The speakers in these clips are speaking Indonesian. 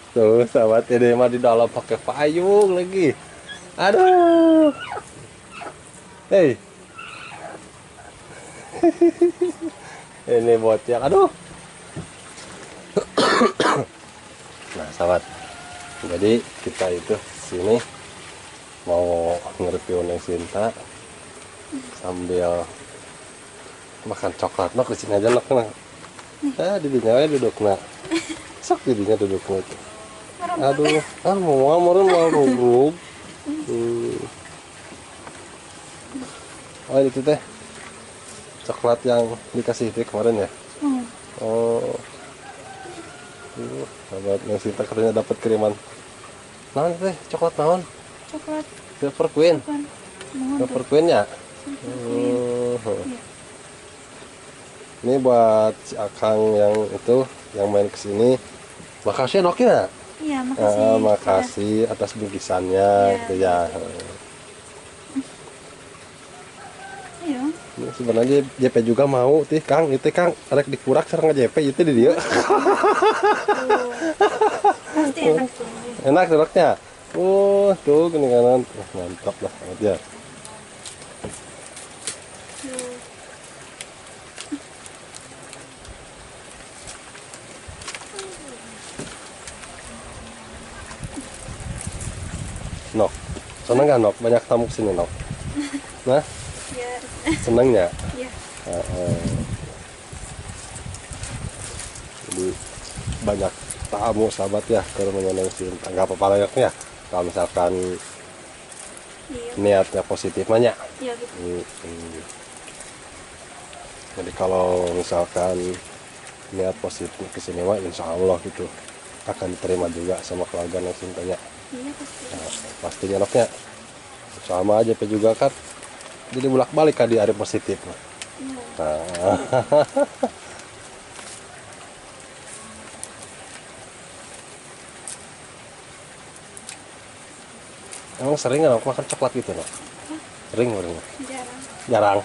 Tuh, sahabat ini mah di dalam pakai payung lagi. Aduh. Hei, ini bocil. Aduh. Nah, sahabat. Jadi kita itu sini mau nge-review Neng Sinta sambil makan coklat. Nok di sini aja nok. Didinya duduk nak. Sok didinya duduk nak. Aduh, mau ruguk. Oh, itu teh coklat yang dikasih Fik kemarin ya. Oh, sahabat Neng Sinta katanya dapat kiriman. Naon teh coklat naon? Coklat Silver Queen. Silver Queen ya. Ini buat si Akang yang itu yang main kesini. Makasih Noknya. Iya, makasih. Makasih atas bingkisannya gitu ya. Iya. Ini sebenarnya JP juga mau tih Kang, itu Kang arek dipurak sareng JP itu di dia. Pasti enak tuh. Enak seroknya. Tuh gini kanan. Mantap lah ya. Nok, seneng gak Nok? Banyak tamu kesini Nok. Nah, Ya. senengnya. Iya. Jadi banyak tamu sahabat ya ke rumahnya Neng Sinta. Gak apa-apa lah ya. Kalau misalkan Iya. niatnya positif banyak. Iya gitu. Jadi kalau misalkan niat positif kesini mah insya Allah gitu akan diterima juga sama keluarga Neng Sintanya. Iya pasti. Nah, pastinya Noknya sama aja juga kan. Jadi bolak balik kan di hari positif. Iya. Nah. Emang sering nggak makan coklat gitu Nok? Sering orang Jarang. jarang.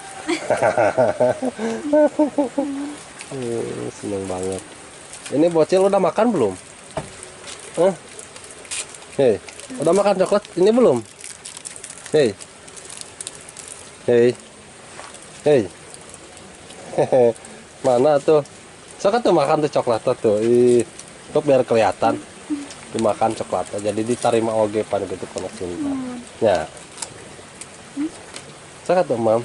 Seneng banget. Ini bocil udah makan belum? Hei, udah makan coklat ini belum? Hei, hei, hei. Mana tuh? Sok tuh makan tuh coklat tuh. Tuh biar kelihatan. Dimakan coklatnya jadi diterima oge pan gitu kono Sinta. Ya. Sok tuh Mam.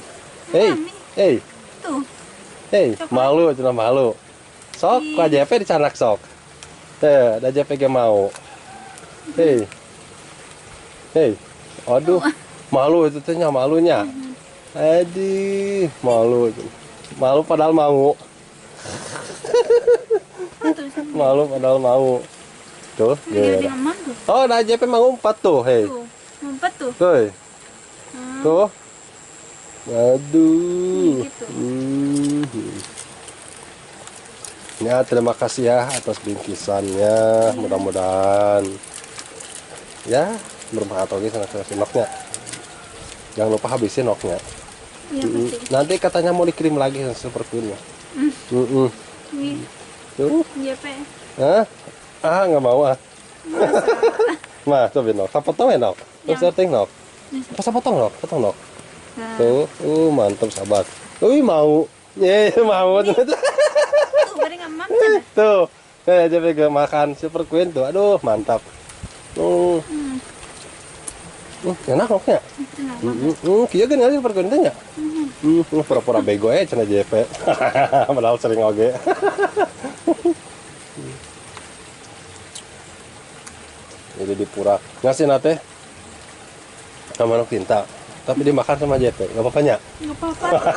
Hei, hei. Tuh. Hei, malu cina malu. Sok ku JP dicanak sok. Ada JP ge mau. Hei. Hei. Aduh. Malu itu teh malunya. Aduh, malu. Malu padahal mau. Malu padahal mau. Tuh, Dia dengan tuh. oh, ada JP mau umpat tuh, hei. Tuh. Ngumpet tuh. Hei. Tuh. Aduh. Gitu. Ya, terima kasih ya atas bingkisannya. Mudah-mudahan ya bermanfaat lagi sama noknya. Jangan lupa habisin noknya. Iya pasti. Nanti katanya mau dikirim lagi seperti ini. Nih. Tuh. JP. Hah? Nggak mau ah. Mah, coba nok. Potong ya nok. Terus setting nok. Pas potong nok, potong nok. Tuh, mantap sahabat. Mau. Mau. Tuh, bareng sama Mam. Tuh. Aja pegang makan Silver Queen tuh. Aduh, mantap. Enak noknya. Kieu geus ngali Silver Queen teh nya. Pura-pura bego cenah JP. Padahal sering oge. Jadi dipurak ngasih nate sama Neng Sinta tapi dimakan sama JP nggak apa-apa nya. Nggak apa-apa.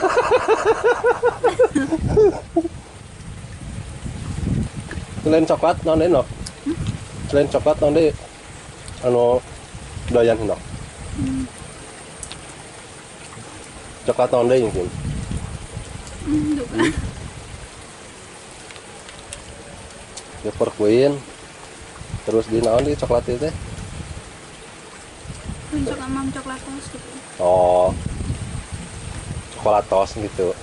Selain coklat naon deui Nok? Selain coklat naon deui anu doyan Nok? Coklat naon deui mungkin? Silver Queen terus di naon di coklat itu teh? Puncak Mam coklat tos gitu. Oh, coklat tos gitu.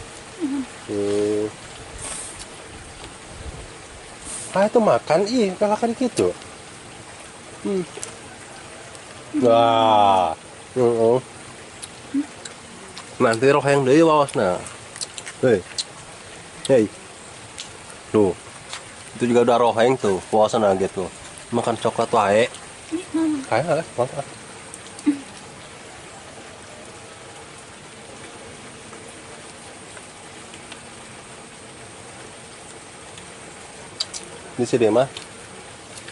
Itu makan kalakan gitu. Wah. Nanti roh yang deui waosna. Hei. Hei. Tuh. Itu juga udah roheng tuh, waosna gitu. Makan coklat wae. Ih, mama. Kayak mantap. Di sini mah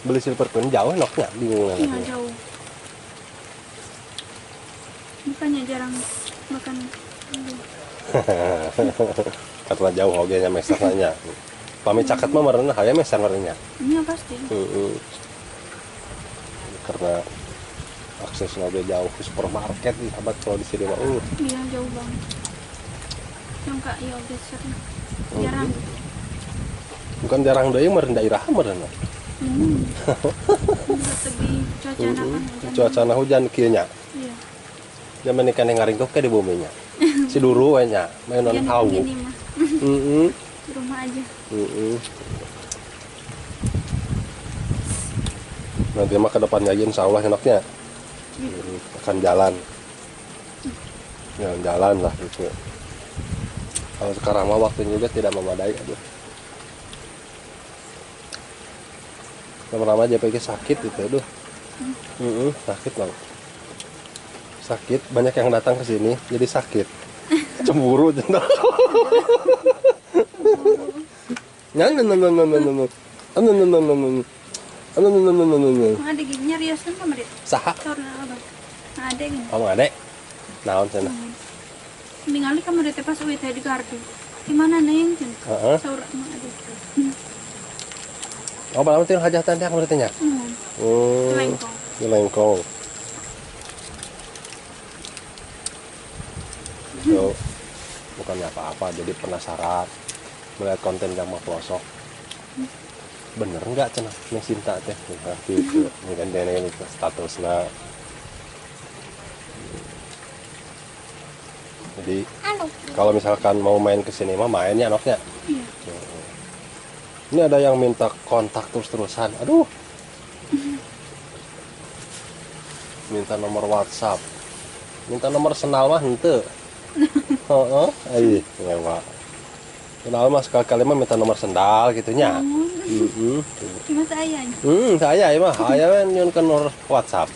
beli silver queen jauh enaknya bingung Iya, lagi. jauh. Bukannya jarang makan. Karena jauh oge nya meser nanya. Pami caket mah marana aya meser marana. Iya pasti. Karena akses oge jauh ke supermarket di sahabat kalau di sini mah Iya, jauh banget. Yang kak iya udah sering. Jarang. bukan jarang deui meureun daerah marana. Lebih cuaca kan hujan. Cuacana hujan kieu nya. Iya. Zaman ikan yang ngaringkuk ke di bumi nya. Si duru we nya, main non Hujan hawu. gini mah. Heeh. Di rumah aja. Nanti mah ke depannya aja insya Allah enaknya akan jalan jalan lah gitu. Kalau sekarang mah waktunya juga tidak memadai. Aduh, lama-lama aja pergi sakit gitu. Aduh, sakit banget, sakit, banyak yang datang ke sini jadi sakit, cemburu jendak. Ada giginya riasan sama dia. Saha? Karena apa? Ada gini. Oh nggak naon sana. Ningali kamu teh pas uwi teh di gardu. Gimana neng? Heeh. Saur emang ada. Oh malam itu hajatan dia kamu tanya. Lengkong. Lengkong. So, bukannya apa-apa, jadi penasaran melihat konten Jamal pelosok. Bener nggak cenah yang cinta teh gitu ini kan dia ini statusnya. Jadi kalau misalkan mau main ke sini mah mainnya anaknya. Iya. Ini ada yang minta kontak terus-terusan. Aduh. Minta nomor WhatsApp. Minta nomor senal mah henteu. Heeh, ai nyewa. Senal mah sekali-kali mah minta nomor sendal gitu nya. Gimana saya? Saya mah aya nyun ke nomor WhatsApp.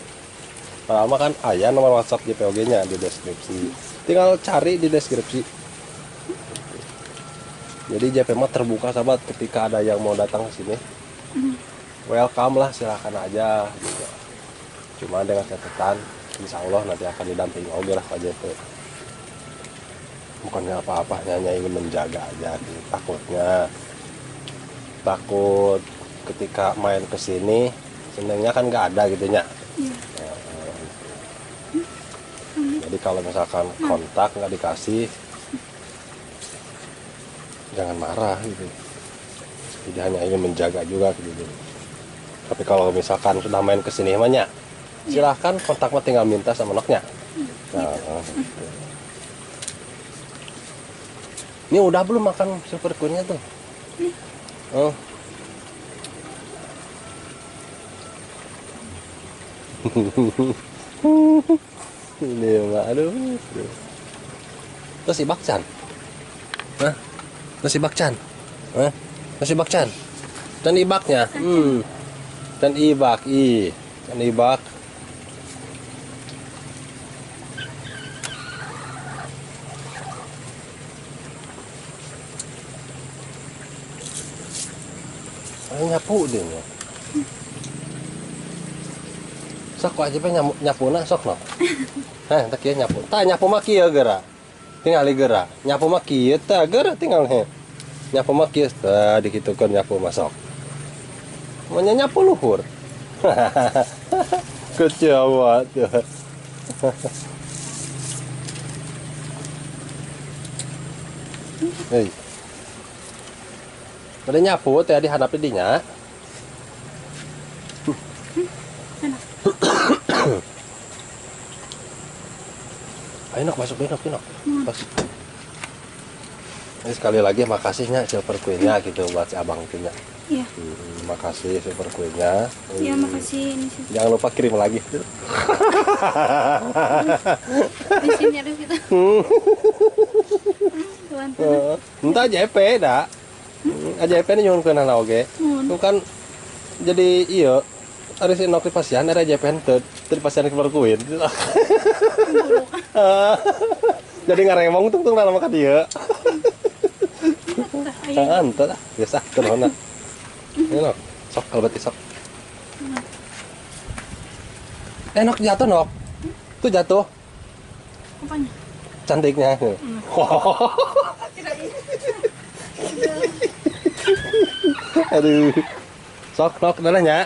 Padahal mah kan aya nomor WhatsApp JPOG-nya di deskripsi. Tinggal cari di deskripsi. Jadi JP mah terbuka sahabat ketika ada yang mau datang ke sini. Welcome lah, silakan aja gitu. Cuma dengan catatan insya Allah nanti akan didampingi oke lah Pak JP. Bukannya apa-apa, hanya ingin menjaga aja gitu. Takut ketika main ke sini senangnya kan nggak ada gitu nya. Iya. Jadi kalau misalkan kontak nggak dikasih, jangan marah gitu. Jadi hanya ingin menjaga juga gitu. Tapi kalau misalkan sudah main ke sini namanya, silahkan kontak mah tinggal minta sama noknya. Nah, gitu. Ini udah belum makan super queen-nya tuh? Oh. Ini mah aduh. Terus si Bakcan. Hah? Terus si Bakcan. Hah? Terus si Bakcan. Dan ibaknya. Dan ibak, dan ibak. Nyapu deh ya. Sok aja pe nyapu na sok no. Heh, tak kieu nyapu. Tah nyapu mah kieu geura. Tinggal geura. Nyapu mah kieu tah geura tinggal he. Nyapu mah kieu tah dikitukeun nyapu mah sok. Manya nyapu luhur. Kecewa tuh. Hei. Pada nyapu teh dihadapi dinya. Ayo nok masuk nok. Masuk. Ini sekali lagi makasihnya silver queen-nya gitu buat si abang punya. Iya. Makasih super kuenya. Iya, makasih ini sih. Jangan lupa kirim lagi. Di sini ada kita. Tuan. Entah JP dah. JP ini nyuhun ke nana oge. Itu kan jadi iya harus inok di pasien ada JP henteu di pasien keluar kuin. Jadi ngaremong tung nama ka dieu. Henteu lah biasa terhona. Nok, sok kalau berarti sok. Nok jatuh nok. Tuh jatuh. Apanya? Cantiknya. Aduh. Sok nok dadanya.